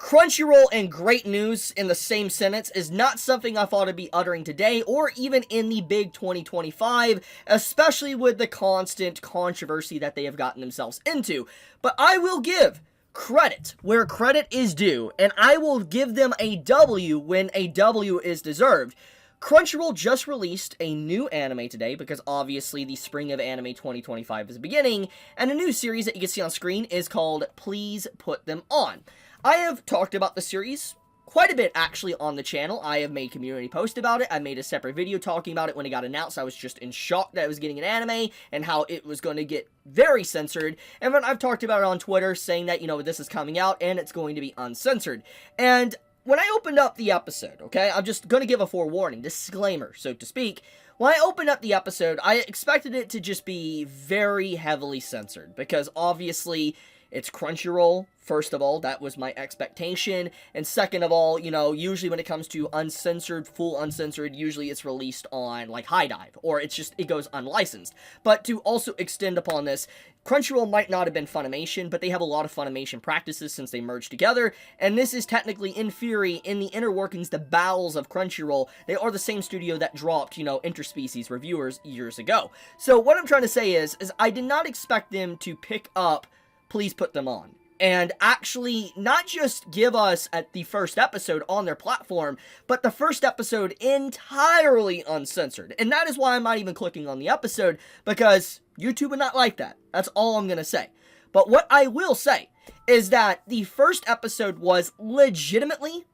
Crunchyroll and Great news in the same sentence is not something I thought I'd be uttering today or even in the big 2025, especially with the constant controversy that they have gotten themselves into. But I will give credit where credit is due, and I will give them a W when a W is deserved. Crunchyroll just released a new anime today because obviously the spring of anime 2025 is beginning, and a new series that you can see on screen is called Please Put Them On. I have talked about the series quite a bit actually on the channel. I have made community posts about it. I made a separate video talking about it when it got announced. I was just in shock that it was getting an anime and how it was going to get very censored. And then I've talked about it on Twitter saying that, this is coming out and it's going to be uncensored. And when I opened up the episode, okay, I'm just going to give a forewarning, disclaimer, so to speak. When I opened up the episode, I expected it to just be very heavily censored because obviously it's Crunchyroll. First of all, that was my expectation. And second of all, usually when it comes to uncensored, full uncensored, usually it's released on like High Dive, or it goes unlicensed. But to also extend upon this, Crunchyroll might not have been Funimation, but they have a lot of Funimation practices since they merged together, and this is technically, in theory, in the inner workings, the bowels of Crunchyroll. They are the same studio that dropped, Interspecies Reviewers years ago. So what I'm trying to say is I did not expect them to pick up Please Put Them On and actually not just give us at the first episode on their platform, but the first episode entirely uncensored. And that is why I'm not even clicking on the episode, because YouTube would not like that. That's all I'm going to say. But what I will say is that the first episode was legitimately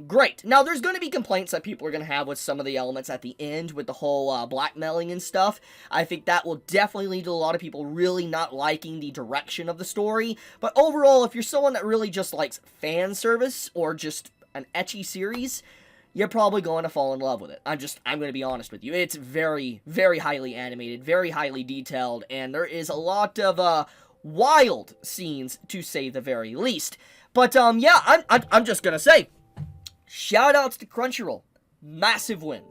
great. Now, there's going to be complaints that people are going to have with some of the elements at the end with the whole blackmailing and stuff. I think that will definitely lead to a lot of people really not liking the direction of the story. But overall, if you're someone that really just likes fan service or just an ecchi series, you're probably going to fall in love with it. I'm going to be honest with you. It's very, very highly animated, very highly detailed, and there is a lot of wild scenes, to say the very least. But yeah, I'm just going to say, shoutouts to Crunchyroll. Massive win.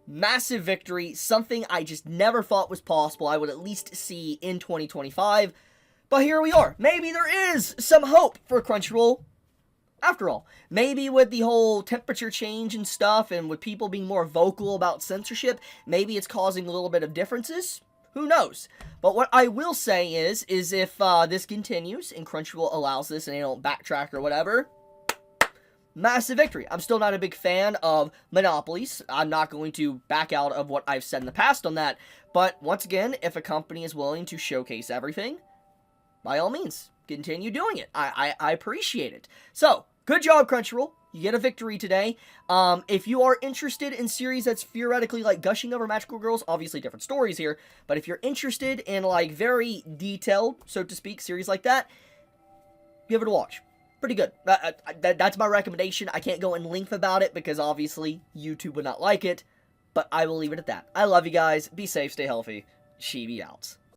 Massive victory. Something I just never thought was possible. I would at least see in 2025. But here we are. Maybe there is some hope for Crunchyroll. After all, maybe with the whole temperature change and stuff, and with people being more vocal about censorship, maybe it's causing a little bit of differences. Who knows? But what I will say is if this continues and Crunchyroll allows this and they don't backtrack or whatever, massive victory. I'm still not a big fan of monopolies. I'm not going to back out of what I've said in the past on that. But once again, if a company is willing to showcase everything, by all means, continue doing it. I appreciate it. So, good job, Crunchyroll. You get a victory today. If you are interested in series that's theoretically like gushing over magical girls, obviously different stories here, but if you're interested in like very detailed, so to speak, series like that, give it a watch. Pretty good. That's my recommendation. I can't go in length about it because obviously YouTube would not like it, but I will leave it at that. I love you guys. Be safe, stay healthy. Chibi out.